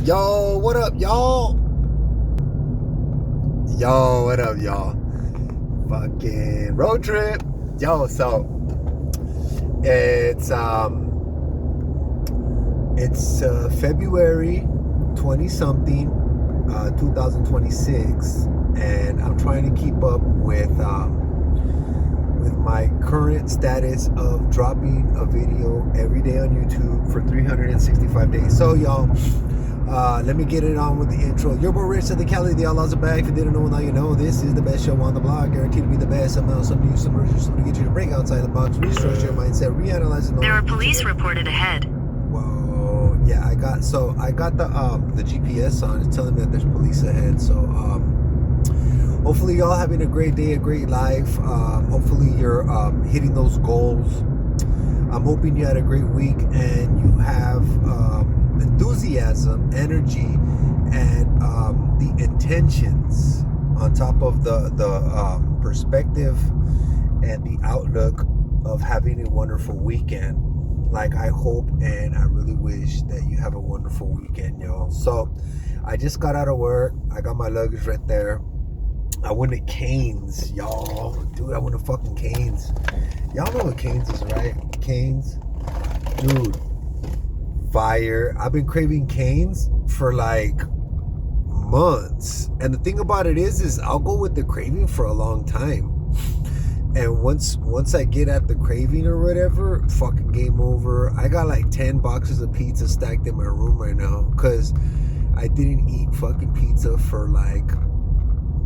Yo, what up, y'all? Yo, what up, y'all? Fucking road trip. Yo, so it's February 20 something, 2026, and I'm trying to keep up with my current status of dropping a video every day on YouTube for 365 days. So, y'all, let me get it on with the intro. Your boy Rich of the Cali, the Outlaws are back. If you didn't know, now you know. This is the best show on the block, guaranteed to be the best. Some else, some news, some urges, something to get you to break outside the box, restructure your mindset, reanalyze it. There are police reported ahead. Whoa, yeah, I got the GPS on. It's telling me that there's police ahead. So hopefully y'all having a great day, a great life. Hopefully you're hitting those goals. I'm hoping you had a great week and you have enthusiasm, energy, and the intentions on top of the perspective and the outlook of having a wonderful weekend. Like, I hope and I really wish that you have a wonderful weekend, y'all. So I just got out of work. I got my luggage right there. I went to Cane's, y'all. Dude, I went to fucking Cane's. Y'all know what Cane's is, right? Cane's. Dude, fire. I've been craving Cane's for like months. And the thing about it is I'll go with the craving for a long time. And once I get at the craving or whatever, fucking game over. I got like 10 boxes of pizza stacked in my room right now because I didn't eat fucking pizza for like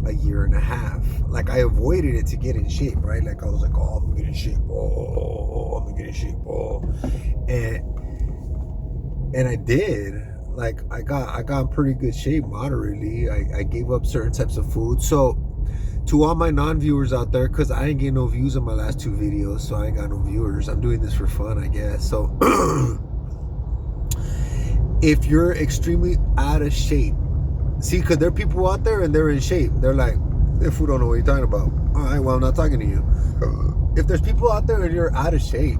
a year and a half. Like, I avoided it to get in shape, right? Like, I was like, oh, I'm gonna get in shape. Oh, I'm gonna get in shape. Oh, and I did. Like, I got in pretty good shape moderately. I gave up certain types of food. So to all my non-viewers out there, because I ain't getting no views on my last two videos, so I ain't got no viewers. I'm doing this for fun, I guess. So if you're extremely out of shape, see, because there are people out there and they're in shape. They're like, this fool don't know what you're talking about. All right, well, I'm not talking to you. If there's people out there and you're out of shape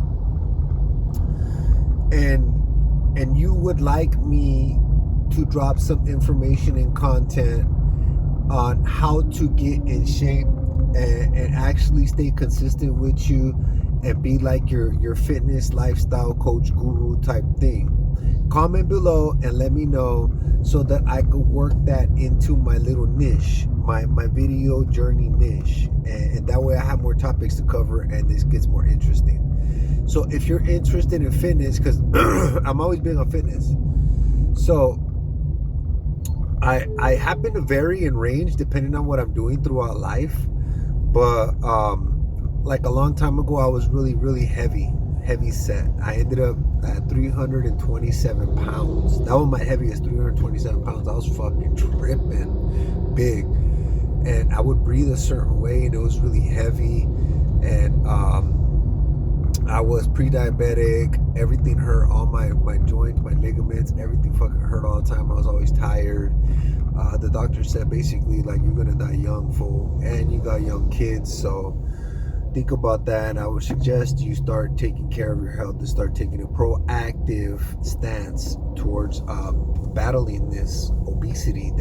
and you would like me to drop some information and content on how to get in shape and actually stay consistent with you and be like your fitness lifestyle coach guru type thing, comment below and let me know so that I could work that into my little niche, my video journey niche, and that way I have more topics to cover and this gets more interesting. So if you're interested in fitness, because I'm always big on fitness, so I happen to vary in range depending on what I'm doing throughout life. But like a long time ago, I was really heavy set. I ended up at 327 pounds. That was my heaviest, 327 pounds. I was fucking tripping big. And I would breathe a certain way and it was really heavy. And I was pre-diabetic. Everything hurt. All my joints, my ligaments, everything fucking hurt all the time. I was always tired. The doctor said basically, like, you're gonna die young, fool, and you got young kids, so think about that. And I would suggest you start taking care of your health and start taking a proactive stance towards battling this obesity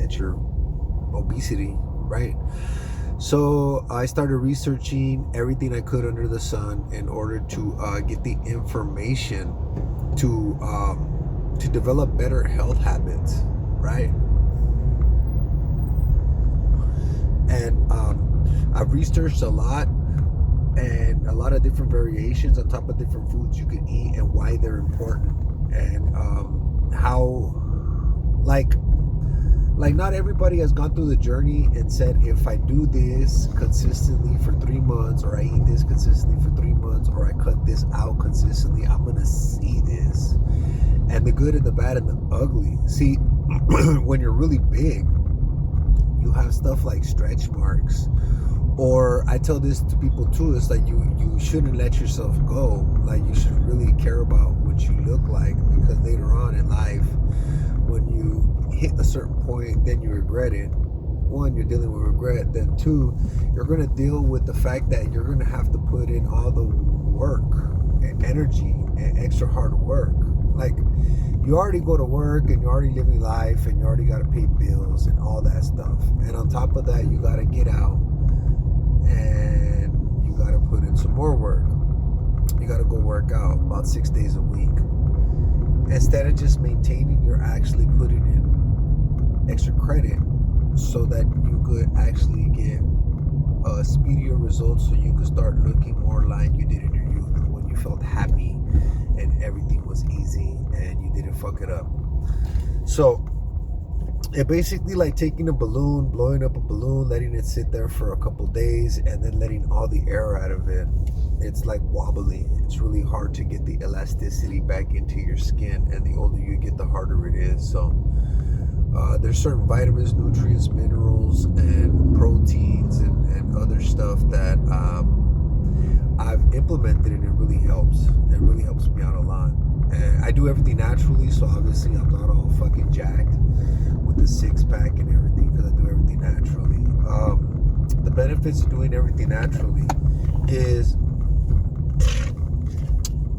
right? So I started researching everything I could under the sun in order to get the information to develop better health habits, right? And I've researched a lot and a lot of different variations on top of different foods you can eat and why they're important, and how like not everybody has gone through the journey and said, if I do this consistently for 3 months, or I eat this consistently for 3 months, or I cut this out consistently, I'm gonna see this, and the good and the bad and the ugly. See, when you're really big, you have stuff like stretch marks, or I tell this to people too, it's like you shouldn't let yourself go. Like, you should really care about what you look like, because later on in life, when you hit a certain point, then you regret it. One, you're dealing with regret. Then two, you're going to deal with the fact that you're going to have to put in all the work energy and extra hard work. Like, you already go to work and you're already living life and you already got to pay bills and all that stuff. And on top of that, you got to get out and you got to put in some more work. You got to go work out about 6 days a week. Instead of just maintaining, you're actually putting in extra credit so that you could actually get speedier results, so you could start looking more like you did in your youth when you felt happy and everything was easy and you didn't fuck it up. So it basically like taking a balloon, blowing up a balloon, letting it sit there for a couple days and then letting all the air out of it. It's like wobbly. It's really hard to get the elasticity back into your skin, and the older you get, the harder it is. So there's certain vitamins, nutrients, minerals, and proteins and other stuff that I've implemented, and it really helps. It really helps me out a lot. And I do everything naturally, so obviously I'm not all fucking jacked with the six-pack and everything, because I do everything naturally. The benefits of doing everything naturally is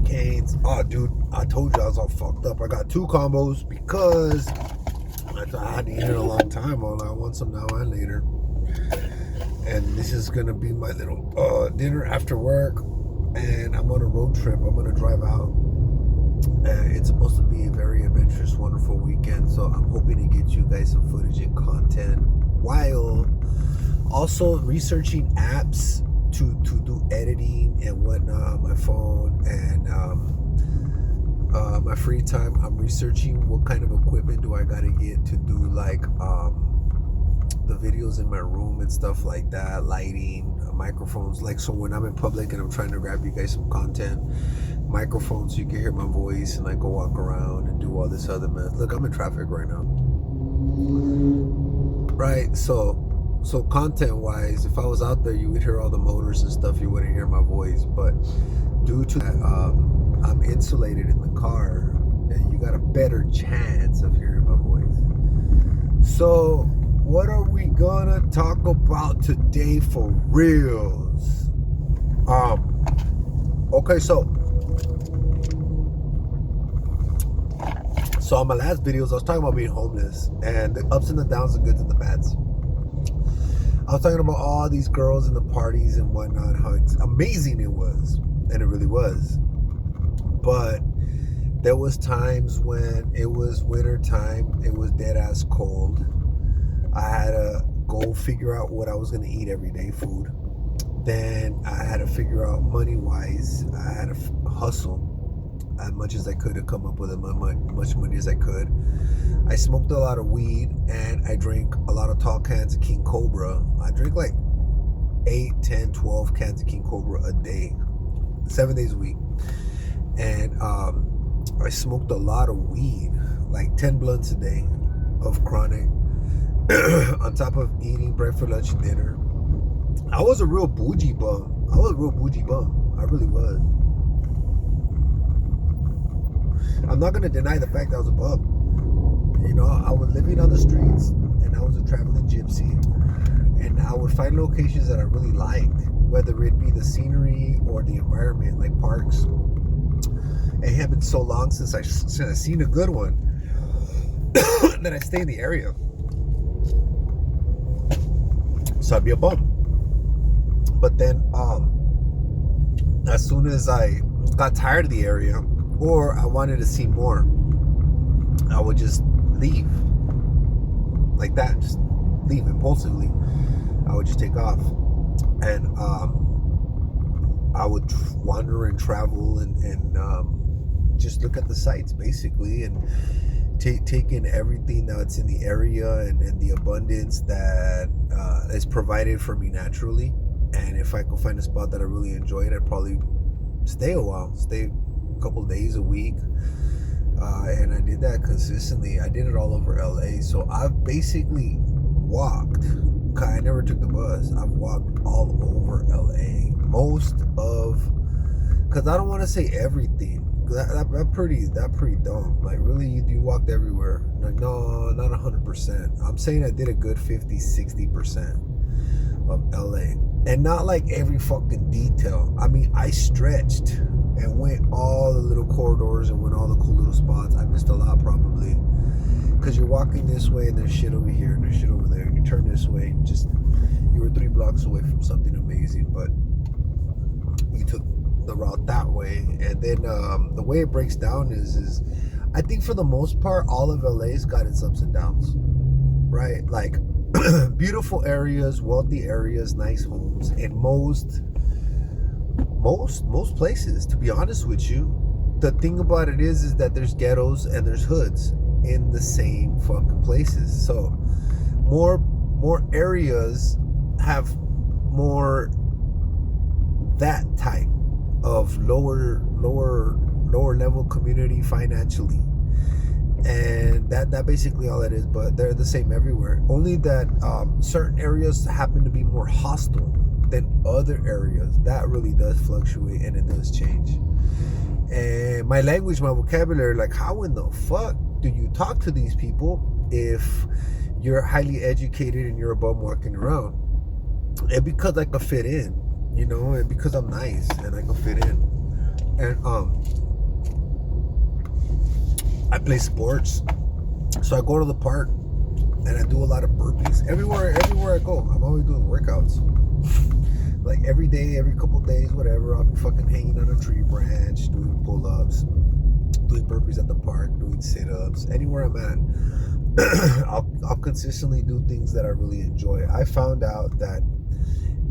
gains. Oh, dude, I told you I was all fucked up. I got 2 combos because I hadn't eaten in a long time. I want some now and later. And this is gonna be my little dinner after work. And I'm on a road trip. I'm gonna drive out. It's supposed to be a very adventurous, wonderful weekend. So I'm hoping to get you guys some footage and content while also researching apps to do editing and whatnot on my phone. And my free time, I'm researching what kind of equipment do I gotta get to do like the videos in my room and stuff like that, lighting, microphones, like so when I'm in public and I'm trying to grab you guys some content, microphones so you can hear my voice and like go walk around and do all this other mess. Look, I'm in traffic right now. Right, so content wise, if I was out there, you would hear all the motors and stuff, you wouldn't hear my voice. But due to that, I'm insulated in the car, and you got a better chance of hearing my voice. So what are we gonna talk about today for reals? Okay, so on my last videos, I was talking about being homeless and the ups and the downs, the goods and the bads. I was talking about all these girls in the parties and whatnot, how amazing it was, and it really was. But there was times when it was winter time, it was dead ass cold. I had to go figure out what I was gonna eat every day, food. Then I had to figure out money wise. I had to hustle as much as I could to come up with as much money as I could. I smoked a lot of weed and I drank a lot of tall cans of King Cobra. I drink like 8, 10, 12 cans of King Cobra a day, 7 days a week. And I smoked a lot of weed, like 10 blunts a day of chronic, on top of eating breakfast, lunch, and dinner. I was a real bougie bum. I really was. I'm not gonna deny the fact that I was a bum. You know, I was living on the streets and I was a traveling gypsy, and I would find locations that I really liked, whether it be the scenery or the environment, like parks. It had been so long since I seen a good one that I stay in the area. So I'd be a bum. But then as soon as I got tired of the area, or I wanted to see more, I would just leave like that, just leave impulsively. I would just take off, and I would wander and travel and just look at the sights basically, and take in everything that's in the area and the abundance that is provided for me naturally. And if I could find a spot that I really enjoyed, I'd probably stay a while, stay a couple days a week. And I did that consistently. I did it all over LA. So I've basically walked. I never took the bus. I've walked all over LA. Most of, because I don't want to say everything. That pretty dumb. Like, really, you walked everywhere? Like, no, not 100%. I'm saying I did a good 50-60% of LA, and not like every fucking detail. I mean, I stretched and went all the little corridors and went all the cool little spots. I missed a lot probably, because you're walking this way and there's shit over here and there's shit over there, and you turn this way and you were 3 blocks away from something amazing, but you took the route that way. And then the way it breaks down is I think for the most part all of LA's got its ups and downs, right? Like beautiful areas, wealthy areas, nice homes in most places, to be honest with you. The thing about it is that there's ghettos and there's hoods in the same fucking places. So more areas have more that type of lower level community financially, and that basically all it is. But they're the same everywhere, only that certain areas happen to be more hostile than other areas. That really does fluctuate and it does change. And my language, my vocabulary, like how in the fuck do you talk to these people if you're highly educated and you're a bum walking around? And because I could fit in, you know, and because I'm nice and I can fit in. And I play sports, so I go to the park and I do a lot of burpees. Everywhere I go, I'm always doing workouts. Like every day, every couple days, whatever, I'll be fucking hanging on a tree branch, doing pull-ups, doing burpees at the park, doing sit-ups, anywhere I'm at. I'll consistently do things that I really enjoy. I found out that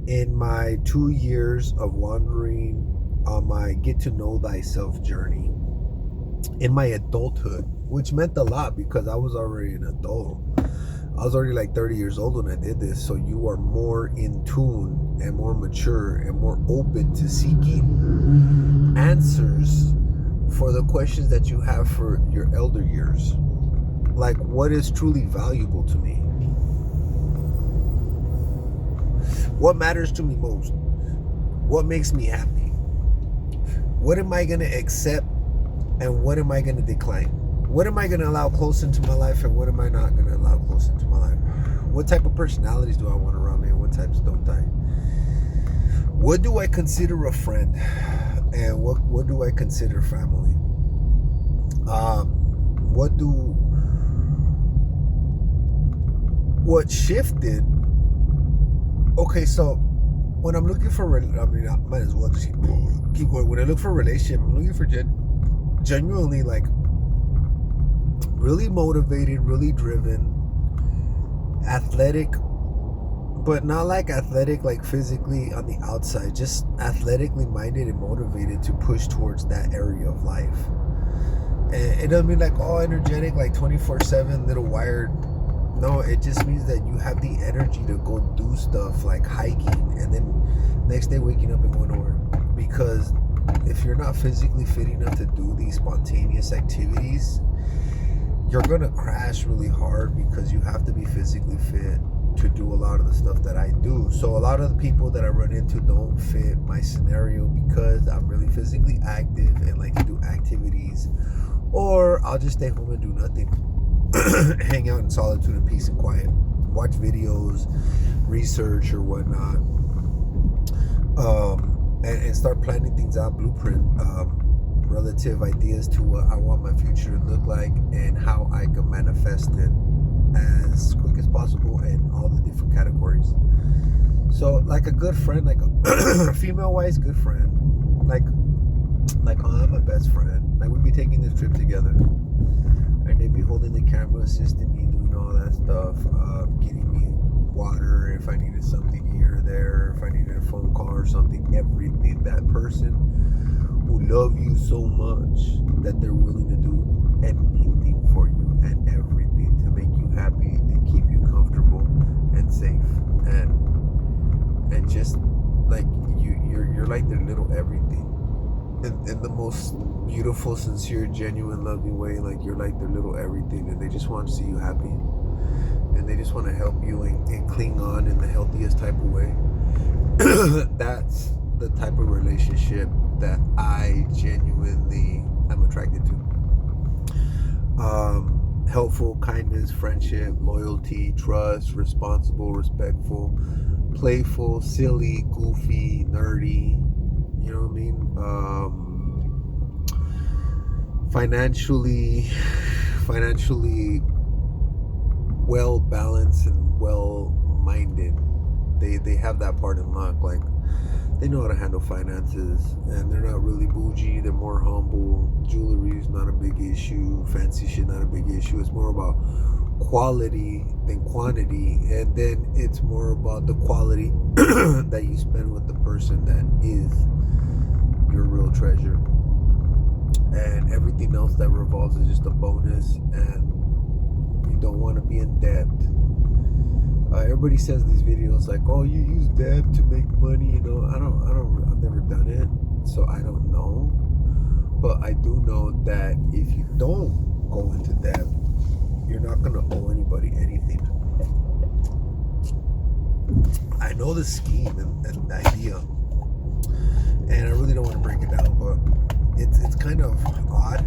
in my 2 years of wandering on my get to know thyself journey, in my adulthood, which meant a lot because I was already an adult. I was already like 30 years old when I did this. So you are more in tune and more mature and more open to seeking answers for the questions that you have for your elder years. Like, what is truly valuable to me? What matters to me most? What makes me happy? What am I going to accept and what am I going to decline? What am I going to allow close into my life and what am I not going to allow close into my life? What type of personalities do I want around me and what types don't I? What do I consider a friend and what do I consider family? What shifted? Okay, so when I'm looking for, I might as well just keep going. When I look for a relationship, I'm looking for genuinely like really motivated, really driven, athletic, but not like athletic like physically on the outside, just athletically minded and motivated to push towards that area of life. And it doesn't mean like all energetic, like 24/7 little wired. No, it just means that you have the energy to go do stuff like hiking and then next day waking up and going to work. Because if you're not physically fit enough to do these spontaneous activities, you're going to crash really hard because you have to be physically fit to do a lot of the stuff that I do. So a lot of the people that I run into don't fit my scenario because I'm really physically active and like to do activities, or I'll just stay home and do nothing. Hang out in solitude and peace and quiet, watch videos, research or whatnot, and start planning things out, blueprint, relative ideas to what I want my future to look like and how I can manifest it as quick as possible in all the different categories. So like a good friend, like a female-wise good friend, like I'm my best friend. Like we'd be taking this trip together. And they'd be holding the camera, assisting me, doing all that stuff, getting me water if I needed something here or there, if I needed a phone call or something, everything. That person who love you so much that they're willing to do anything for you and everything to make you happy and keep you comfortable and safe and just like you're like their little everything. In the most beautiful, sincere, genuine, loving way, like you're like their little everything, and they just want to see you happy, and they just want to help you and cling on in the healthiest type of way. That's the type of relationship that I genuinely am attracted to. Helpful, kindness, friendship, loyalty, trust, responsible, respectful, playful, silly, goofy, nerdy. You know what I mean? financially well balanced and well minded. They have that part in lock. Like, they know how to handle finances, and they're not really bougie. They're more humble. Jewelry is not a big issue. Fancy shit not a big issue. It's more about quality than quantity, and then it's more about the quality that you spend with the person that is your real treasure, and everything else that revolves is just a bonus. And you don't want to be in debt. Everybody says these videos like, "Oh, you use debt to make money." You know, I've never done it, so I don't know. But I do know that if you don't go into debt, you're not gonna owe anybody anything. I know the scheme and the idea, and I really don't want to break it down, but it's kind of odd,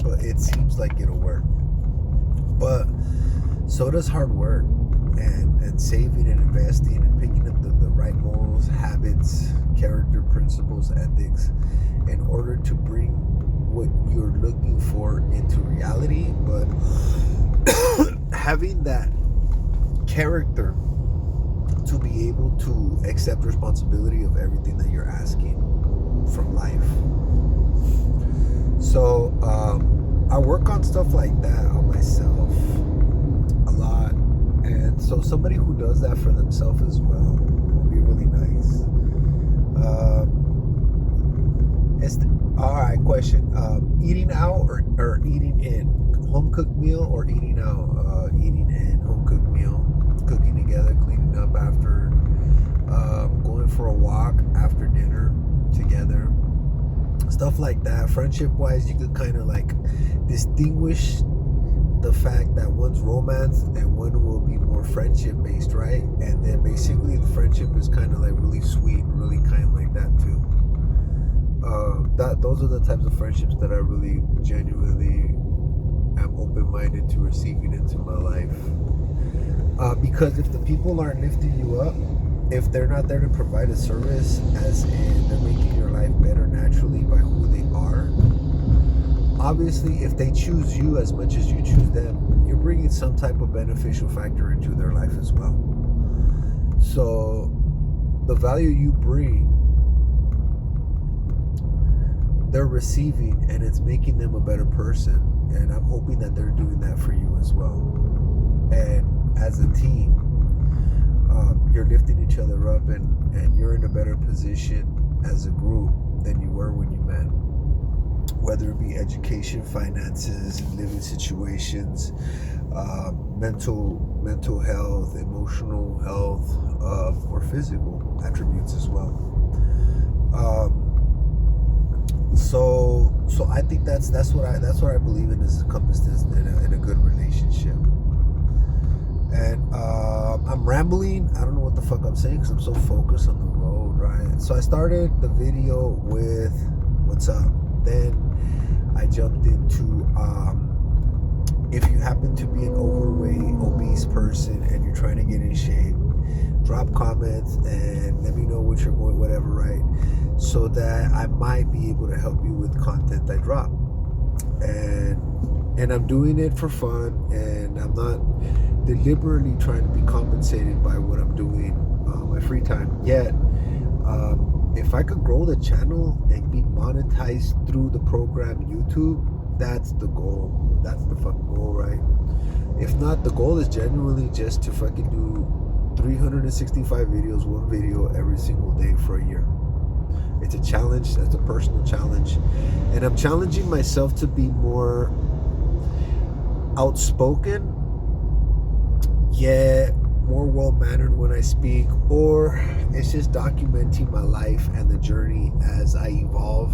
but it seems like it'll work. But so does hard work. And saving and investing and picking up the right morals, habits, character, principles, ethics, in order to bring what you're looking for into reality. But having that character to be able to accept responsibility of everything that you're asking from life. So I work on stuff like that on myself a lot. And so somebody who does that for themselves as well would be really nice. Alright, question. Eating out or eating in? Home cooked meal or eating out? Eating in, home cooked meal. Cooking together, cleaning up after, going for a walk after dinner together. Stuff like that. Friendship wise, you could kind of like distinguish the fact that one's romance and one will be more friendship based, right? And then basically the friendship is kind of like really sweet and really kind like that too. Those are the types of friendships that I really genuinely am open-minded to receiving into my life. Because if the people aren't lifting you up, if they're not there to provide a service, as in they're making your life better naturally by who they are, obviously, if they choose you as much as you choose them, you're bringing some type of beneficial factor into their life as well. So the value you bring, they're receiving, and it's making them a better person. And I'm hoping that they're doing that for you as well. And as a team, you're lifting each other up, and you're in a better position as a group than you were when you met. Whether it be education, finances, living situations, mental health, emotional health, or physical attributes as well. So I think that's what I believe in, is encompassed in a good relationship. And I'm rambling. I don't know what the fuck I'm saying because I'm so focused on the road, right? So I started the video with what's up. Then I jumped into if you happen to be an overweight, obese person and you're trying to get in shape, drop comments and let me know what you're going, whatever, right? So that I might be able to help you with content I drop. And I'm doing it for fun, and I'm not deliberately trying to be compensated by what I'm doing my free time yet. If I could grow the channel and be monetized through the program YouTube, that's the goal. That's the fucking goal, right? If not, the goal is genuinely just to fucking do 365 videos, one video every single day for a year. It's a challenge. That's a personal challenge. And I'm challenging myself to be more outspoken, yet more well-mannered when I speak, or it's just documenting my life and the journey as I evolve.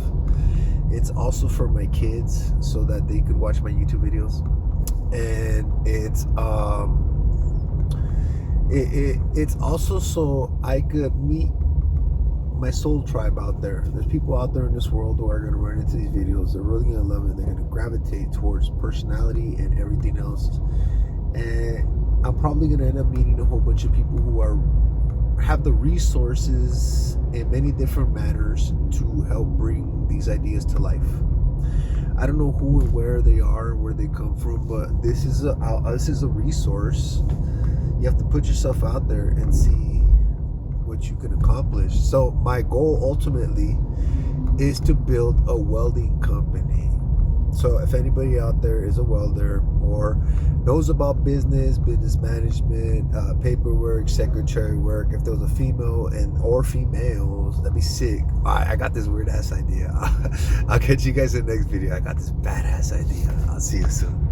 It's also for my kids so that they could watch my YouTube videos, and it's also so I could meet my soul tribe out there. There's people out there in this world who are going to run into these videos. They're really going to love it. They're going to gravitate towards personality and everything else. And I'm probably going to end up meeting a whole bunch of people who have the resources in many different manners to help bring these ideas to life. I don't know who and where they are, where they come from, but this is a resource. You have to put yourself out there and see what you can accomplish. So my goal ultimately is to build a welding company. So if anybody out there is a welder or knows about business management, paperwork, secretary work, if there was a female or females, that'd be sick. I got this weird ass idea. I'll catch you guys in the next video. I got this badass idea. I'll see you soon.